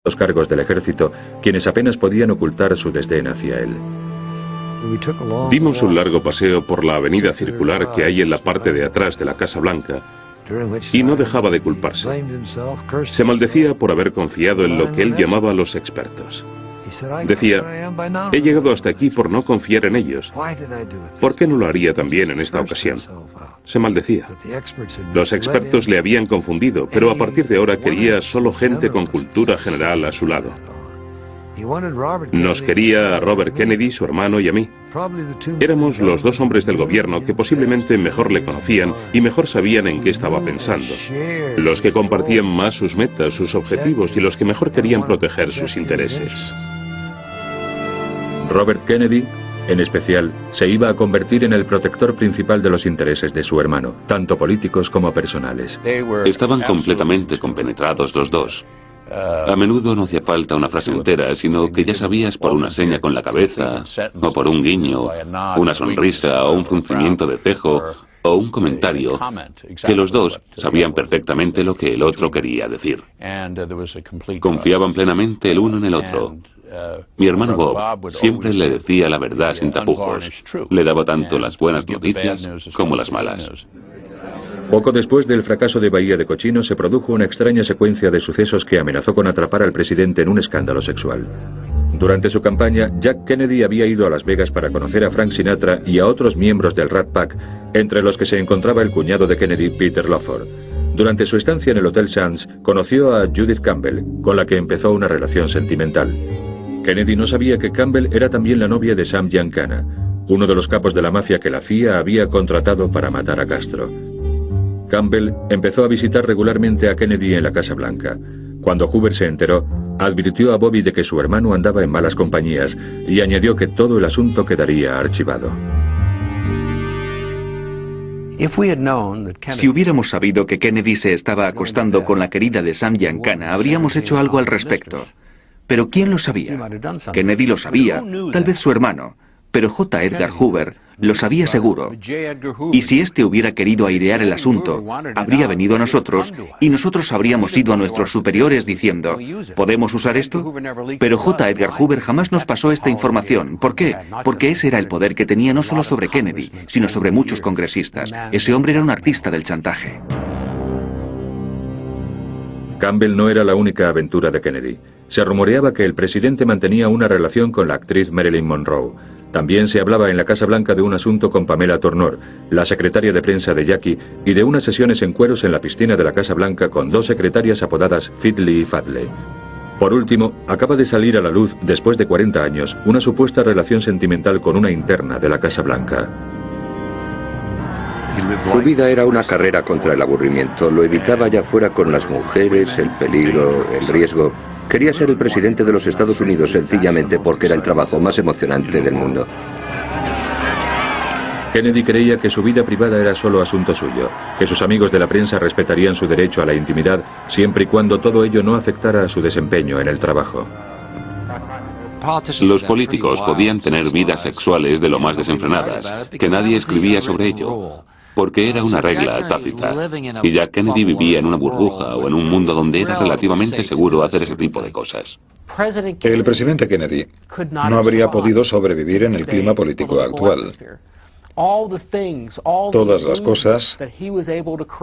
los cargos del ejército, quienes apenas podían ocultar su desdén hacia él. Dimos un largo paseo por la avenida circular que hay en la parte de atrás de la Casa Blanca y no dejaba de culparse. Se maldecía por haber confiado en lo que él llamaba los expertos. Decía, he llegado hasta aquí por no confiar en ellos. ¿Por qué no lo haría también en esta ocasión? Se maldecía. Los expertos le habían confundido, pero a partir de ahora quería solo gente con cultura general a su lado. Nos quería a Robert Kennedy, su hermano y a mí. Éramos los dos hombres del gobierno que posiblemente mejor le conocían y mejor sabían en qué estaba pensando. Los que compartían más sus metas, sus objetivos y los que mejor querían proteger sus intereses. Robert Kennedy, en especial, se iba a convertir en el protector principal de los intereses de su hermano, tanto políticos como personales. Estaban completamente compenetrados los dos. A menudo no hacía falta una frase entera, sino que ya sabías por una seña con la cabeza, o por un guiño, una sonrisa, o un fruncimiento de cejo, o un comentario, que los dos sabían perfectamente lo que el otro quería decir. Confiaban plenamente el uno en el otro. Mi hermano Bob siempre le decía la verdad sin tapujos. Le daba tanto las buenas noticias como las malas. Poco después del fracaso de Bahía de Cochino se produjo una extraña secuencia de sucesos que amenazó con atrapar al presidente en un escándalo sexual. Durante su campaña, Jack Kennedy había ido a Las Vegas para conocer a Frank Sinatra y a otros miembros del Rat Pack, entre los que se encontraba el cuñado de Kennedy, Peter Lawford. Durante su estancia en el Hotel Sands, conoció a Judith Campbell, con la que empezó una relación sentimental. Kennedy no sabía que Campbell era también la novia de Sam Giancana, uno de los capos de la mafia que la CIA había contratado para matar a Castro. Campbell empezó a visitar regularmente a Kennedy en la Casa Blanca. Cuando Hoover se enteró, advirtió a Bobby de que su hermano andaba en malas compañías y añadió que todo el asunto quedaría archivado. Si hubiéramos sabido que Kennedy se estaba acostando con la querida de Sam Giancana, habríamos hecho algo al respecto. Pero ¿quién lo sabía? Kennedy lo sabía, tal vez su hermano, pero J. Edgar Hoover lo sabía seguro. Y si éste hubiera querido airear el asunto, habría venido a nosotros y nosotros habríamos ido a nuestros superiores diciendo, ¿podemos usar esto? Pero J. Edgar Hoover jamás nos pasó esta información. ¿Por qué? Porque ese era el poder que tenía no solo sobre Kennedy, sino sobre muchos congresistas. Ese hombre era un artista del chantaje. Campbell no era la única aventura de Kennedy. Se rumoreaba que el presidente mantenía una relación con la actriz Marilyn Monroe. También se hablaba en la Casa Blanca de un asunto con Pamela Tornor, la secretaria de prensa de Jackie, y de unas sesiones en cueros en la piscina de la Casa Blanca con dos secretarias apodadas Fiddly y Fadley. Por último, acaba de salir a la luz, después de 40 años, una supuesta relación sentimental con una interna de la Casa Blanca. Su vida era una carrera contra el aburrimiento. Lo evitaba ya fuera con las mujeres, el peligro, el riesgo. Quería ser el presidente de los Estados Unidos sencillamente porque era el trabajo más emocionante del mundo. Kennedy creía que su vida privada era solo asunto suyo, que sus amigos de la prensa respetarían su derecho a la intimidad siempre y cuando todo ello no afectara a su desempeño en el trabajo. Los políticos podían tener vidas sexuales de lo más desenfrenadas, que nadie escribía sobre ello, porque era una regla tácita, y Jack Kennedy vivía en una burbuja o en un mundo donde era relativamente seguro hacer ese tipo de cosas. El presidente Kennedy no habría podido sobrevivir en el clima político actual. Todas las cosas,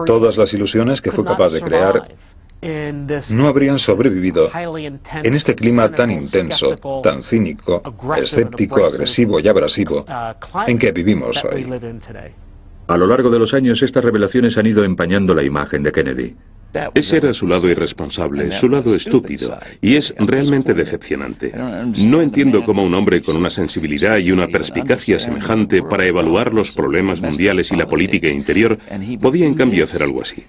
todas las ilusiones que fue capaz de crear, no habrían sobrevivido en este clima tan intenso, tan cínico, escéptico, agresivo y abrasivo en que vivimos hoy. A lo largo de los años, estas revelaciones han ido empañando la imagen de Kennedy. Ese era su lado irresponsable, su lado estúpido, y es realmente decepcionante. No entiendo cómo un hombre con una sensibilidad y una perspicacia semejante para evaluar los problemas mundiales y la política interior podía en cambio hacer algo así.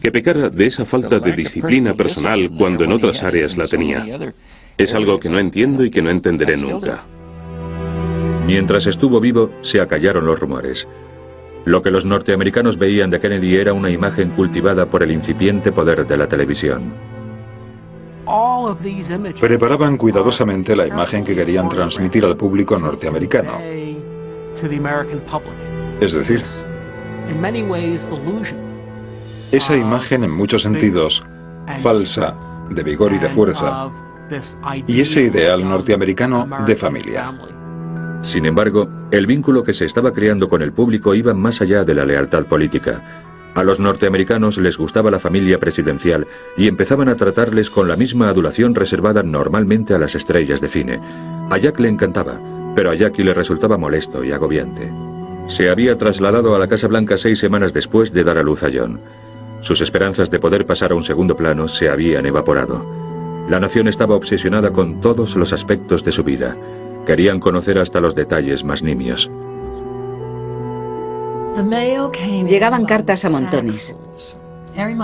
Que pecara de esa falta de disciplina personal cuando en otras áreas la tenía. Es algo que no entiendo y que no entenderé nunca. Mientras estuvo vivo, se acallaron los rumores. Lo que los norteamericanos veían de Kennedy era una imagen cultivada por el incipiente poder de la televisión. Preparaban cuidadosamente la imagen que querían transmitir al público norteamericano. Es decir, esa imagen en muchos sentidos, falsa, de vigor y de fuerza, y ese ideal norteamericano de familia. Sin embargo, el vínculo que se estaba creando con el público iba más allá de la lealtad política. A los norteamericanos les gustaba la familia presidencial y empezaban a tratarles con la misma adulación reservada normalmente a las estrellas de cine. A Jack le encantaba, pero a Jackie le resultaba molesto y agobiante. Se había trasladado a la Casa Blanca 6 semanas después de dar a luz a John. Sus esperanzas de poder pasar a un segundo plano se habían evaporado. La nación estaba obsesionada con todos los aspectos de su vida. Querían conocer hasta los detalles más nimios. Llegaban cartas a montones.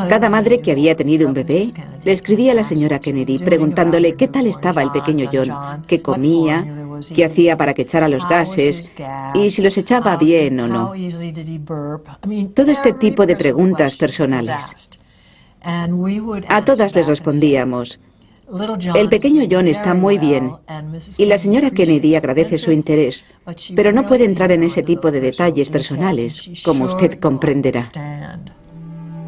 Cada madre que había tenido un bebé le escribía a la señora Kennedy preguntándole qué tal estaba el pequeño John, qué comía, qué hacía para que echara los gases y si los echaba bien o no. Todo este tipo de preguntas personales. A todas les respondíamos: el pequeño John está muy bien, y la señora Kennedy agradece su interés, pero no puede entrar en ese tipo de detalles personales, como usted comprenderá.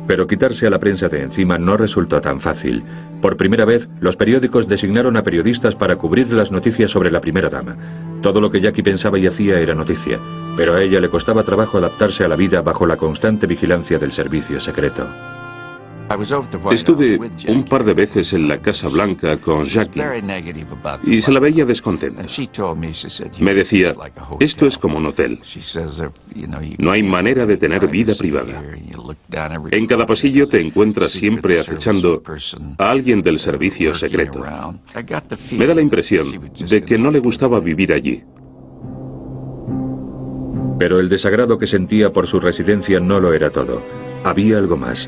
Pero quitarse a la prensa de encima no resultó tan fácil. Por primera vez, los periódicos designaron a periodistas para cubrir las noticias sobre la primera dama. Todo lo que Jackie pensaba y hacía era noticia, pero a ella le costaba trabajo adaptarse a la vida bajo la constante vigilancia del servicio secreto. Estuve un par de veces en la Casa Blanca con Jackie y se la veía descontenta. Me decía, esto es como un hotel. No hay manera de tener vida privada. En cada pasillo te encuentras siempre acechando a alguien del servicio secreto. Me da la impresión de que no le gustaba vivir allí. Pero el desagrado que sentía por su residencia no lo era todo. Había algo más.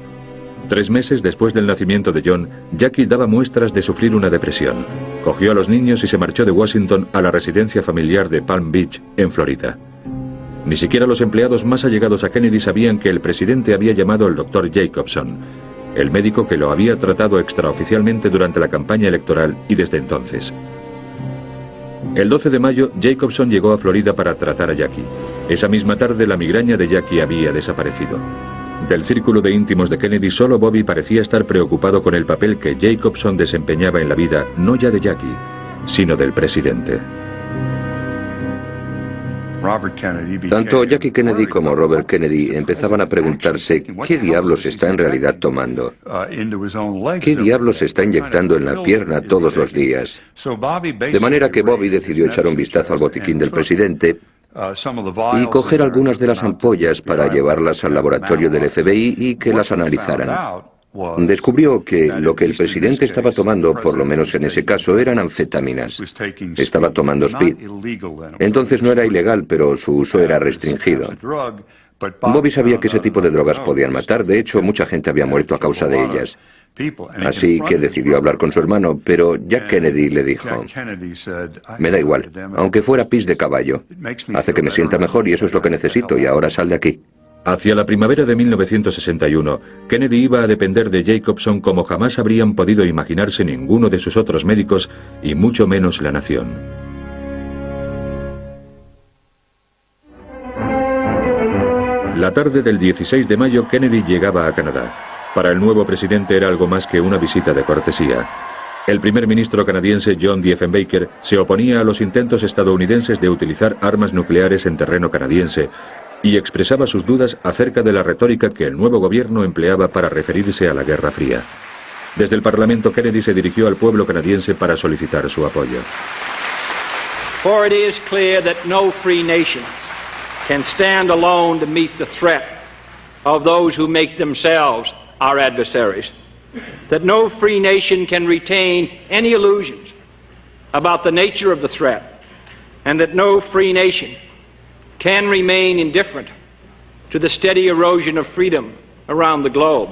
3 meses después del nacimiento de John, Jackie daba muestras de sufrir una depresión. Cogió a los niños y se marchó de Washington a la residencia familiar de Palm Beach, en Florida. Ni siquiera los empleados más allegados a Kennedy sabían que el presidente había llamado al Dr. Jacobson, el médico que lo había tratado extraoficialmente durante la campaña electoral y desde entonces. El 12 de mayo, Jacobson llegó a Florida para tratar a Jackie. Esa misma tarde, la migraña de Jackie había desaparecido. Del círculo de íntimos de Kennedy, solo Bobby parecía estar preocupado con el papel que Jacobson desempeñaba en la vida, no ya de Jackie, sino del presidente. Tanto Jackie Kennedy como Robert Kennedy empezaban a preguntarse qué diablos está en realidad tomando, qué diablos está inyectando en la pierna todos los días. De manera que Bobby decidió echar un vistazo al botiquín del presidente y coger algunas de las ampollas para llevarlas al laboratorio del FBI y que las analizaran. Descubrió que lo que el presidente estaba tomando, por lo menos en ese caso, eran anfetaminas. Estaba tomando speed. Entonces no era ilegal, pero su uso era restringido. Bobby sabía que ese tipo de drogas podían matar. De hecho, mucha gente había muerto a causa de ellas. Así que decidió hablar con su hermano, pero Jack Kennedy le dijo: me da igual, aunque fuera pis de caballo. Hace que me sienta mejor y eso es lo que necesito, y ahora sal de aquí. Hacia la primavera de 1961, Kennedy iba a depender de Jacobson como jamás habrían podido imaginarse ninguno de sus otros médicos, y mucho menos la nación. La tarde del 16 de mayo, Kennedy llegaba a Canadá. Para el nuevo presidente era algo más que una visita de cortesía. El primer ministro canadiense John Diefenbaker se oponía a los intentos estadounidenses de utilizar armas nucleares en terreno canadiense y expresaba sus dudas acerca de la retórica que el nuevo gobierno empleaba para referirse a la Guerra Fría. Desde el Parlamento, Kennedy se dirigió al pueblo canadiense para solicitar su apoyo. For it is clear that no free nation can stand alone to meet the threat of those who make themselves our adversaries. That no free nation can retain any illusions about the nature of the threat, and that no free nation can remain indifferent to the steady erosion of freedom around the globe.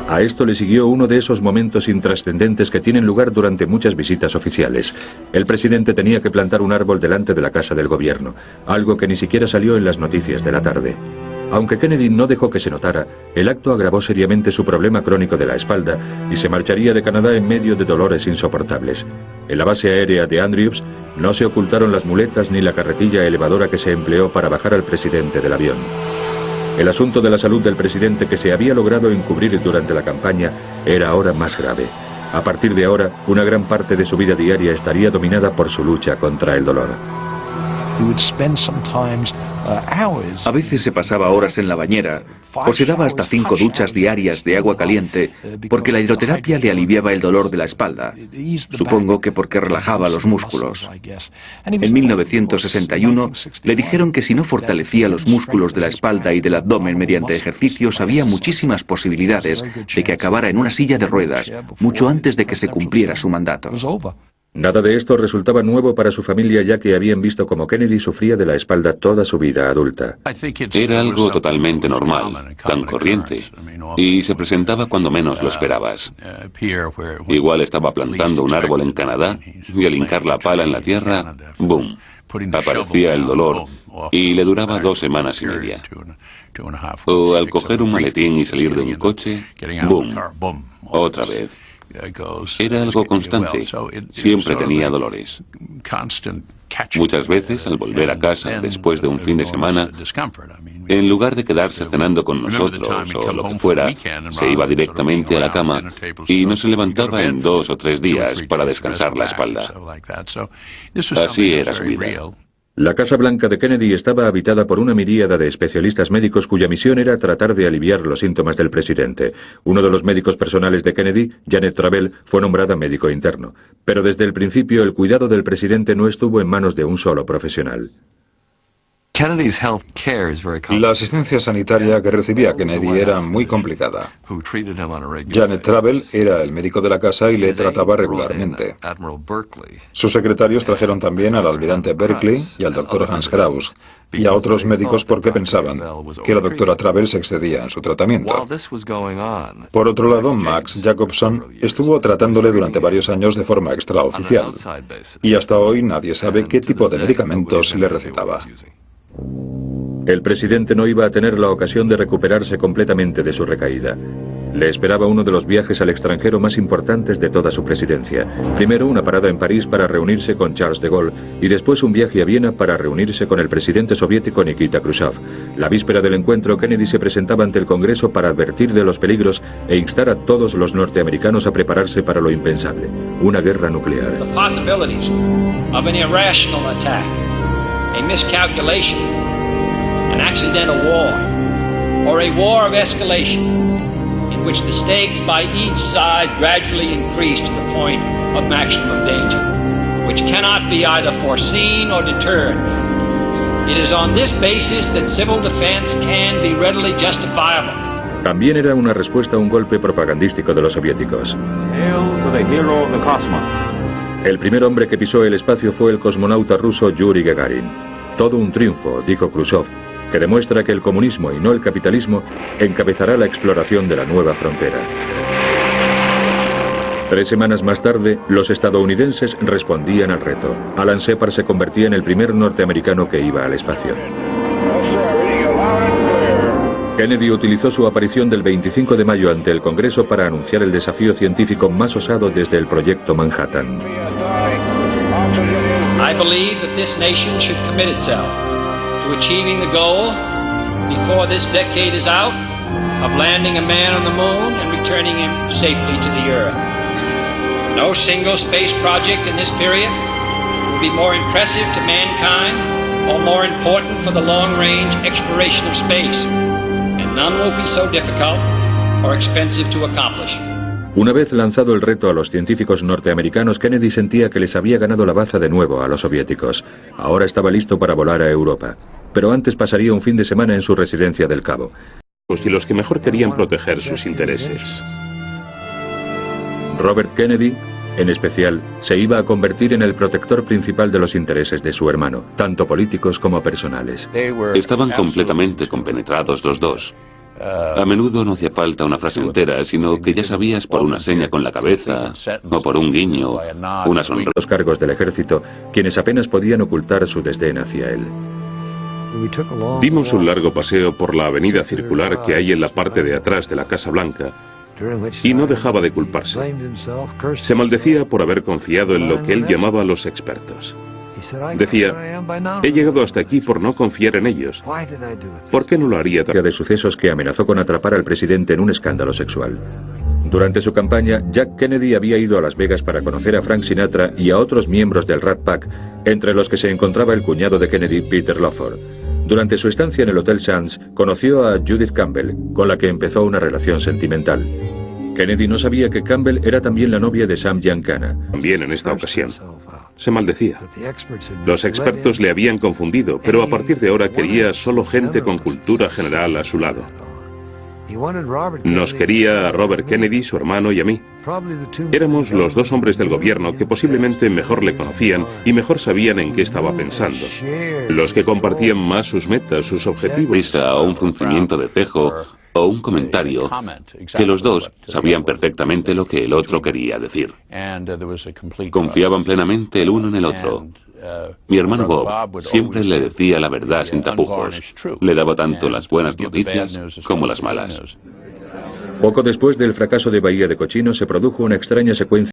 A esto le siguió uno de esos momentos intrascendentes que tienen lugar durante muchas visitas oficiales. El presidente tenía que plantar un árbol delante de la casa del gobierno, algo que ni siquiera salió en las noticias de la tarde. Aunque Kennedy no dejó que se notara, el acto agravó seriamente su problema crónico de la espalda y se marcharía de Canadá en medio de dolores insoportables. En la base aérea de Andrews no se ocultaron las muletas ni la carretilla elevadora que se empleó para bajar al presidente del avión. El asunto de la salud del presidente, que se había logrado encubrir durante la campaña, era ahora más grave. A partir de ahora, una gran parte de su vida diaria estaría dominada por su lucha contra el dolor. A veces se pasaba horas en la bañera o se daba hasta 5 duchas diarias de agua caliente porque la hidroterapia le aliviaba el dolor de la espalda. Supongo que porque relajaba los músculos. En 1961 le dijeron que si no fortalecía los músculos de la espalda y del abdomen mediante ejercicios, había muchísimas posibilidades de que acabara en una silla de ruedas mucho antes de que se cumpliera su mandato. Nada de esto resultaba nuevo para su familia, ya que habían visto cómo Kennedy sufría de la espalda toda su vida adulta. Era algo totalmente normal, tan corriente, y se presentaba cuando menos lo esperabas. Igual estaba plantando un árbol en Canadá y al hincar la pala en la tierra, ¡boom!, aparecía el dolor y le duraba 2 semanas y media. O al coger un maletín y salir de un coche, ¡boom!, otra vez. Era algo constante, siempre tenía dolores. Muchas veces, al volver a casa después de un fin de semana, en lugar de quedarse cenando con nosotros o lo que fuera, se iba directamente a la cama y no se levantaba en 2 o 3 días para descansar la espalda. Así era su vida. La Casa Blanca de Kennedy estaba habitada por una miríada de especialistas médicos cuya misión era tratar de aliviar los síntomas del presidente. Uno de los médicos personales de Kennedy, Janet Travell, fue nombrada médico interno. Pero desde el principio el cuidado del presidente no estuvo en manos de un solo profesional. La asistencia sanitaria que recibía Kennedy era muy complicada. Janet Travell era el médico de la casa y le trataba regularmente. Sus secretarios trajeron también al almirante Berkeley y al doctor Hans Kraus, y a otros médicos porque pensaban que la doctora Travell se excedía en su tratamiento. Por otro lado, Max Jacobson estuvo tratándole durante varios años de forma extraoficial, y hasta hoy nadie sabe qué tipo de medicamentos le recetaba. El presidente no iba a tener la ocasión de recuperarse completamente de su recaída. Le esperaba uno de los viajes al extranjero más importantes de toda su presidencia. Primero una parada en París para reunirse con Charles de Gaulle y después un viaje a Viena para reunirse con el presidente soviético Nikita Khrushchev. La víspera del encuentro, Kennedy se presentaba ante el Congreso para advertir de los peligros e instar a todos los norteamericanos a prepararse para lo impensable, una guerra nuclear. A miscalculation, an accidental war, or a war of escalation, in which the stakes by each side gradually increase to the point of maximum danger, which cannot be either foreseen or deterred. It is on this basis that civil defense can be readily justifiable. También era una respuesta a un golpe propagandístico de los soviéticos. Hail to the hero of the cosmos. El primer hombre que pisó el espacio fue el cosmonauta ruso Yuri Gagarin. Todo un triunfo, dijo Khrushchev, que demuestra que el comunismo y no el capitalismo encabezará la exploración de la nueva frontera. 3 semanas más tarde, los estadounidenses respondían al reto. Alan Shepard se convertía en el primer norteamericano que iba al espacio. Kennedy utilizó su aparición del 25 de mayo ante el Congreso para anunciar el desafío científico más osado desde el proyecto Manhattan. I believe that this nation should commit itself to achieving the goal before this decade is out of landing a man on the moon and returning him safely to the earth. No single space project in this period will be more impressive to mankind or more important for the long-range exploration of space, and none will be so difficult or expensive to accomplish. Una vez lanzado el reto a los científicos norteamericanos, Kennedy sentía que les había ganado la baza de nuevo a los soviéticos. Ahora estaba listo para volar a Europa. Pero antes pasaría un fin de semana en su residencia del Cabo. Y los que mejor querían proteger sus intereses. Robert Kennedy, en especial, se iba a convertir en el protector principal de los intereses de su hermano, tanto políticos como personales. Estaban completamente compenetrados los dos. A menudo no hacía falta una frase entera, sino que ya sabías por una seña con la cabeza, o por un guiño, una sonrisa. Los cargos del ejército, quienes apenas podían ocultar su desdén hacia él. Dimos un largo paseo por la avenida circular que hay en la parte de atrás de la Casa Blanca, y no dejaba de culparse. Se maldecía por haber confiado en lo que él llamaba los expertos. Decía, he llegado hasta aquí por no confiar en ellos. ¿Por qué no lo haría también? De sucesos que amenazó con atrapar al presidente en un escándalo sexual. Durante su campaña, Jack Kennedy había ido a Las Vegas para conocer a Frank Sinatra y a otros miembros del Rat Pack, entre los que se encontraba el cuñado de Kennedy, Peter Lawford. Durante su estancia en el Hotel Sands, conoció a Judith Campbell, con la que empezó una relación sentimental. Kennedy no sabía que Campbell era también la novia de Sam Giancana. También en esta ocasión. Se maldecía. Los expertos le habían confundido, pero a partir de ahora quería solo gente con cultura general a su lado. Nos quería a Robert Kennedy, su hermano y a mí. Éramos los dos hombres del gobierno que posiblemente mejor le conocían y mejor sabían en qué estaba pensando. Los que compartían más sus metas, sus objetivos. Risa o un fruncimiento de cejo o un comentario, que los dos sabían perfectamente lo que el otro quería decir. Confiaban plenamente el uno en el otro. Mi hermano Bob siempre le decía la verdad sin tapujos. Le daba tanto las buenas noticias como las malas. Poco después del fracaso de Bahía de Cochinos se produjo una extraña secuencia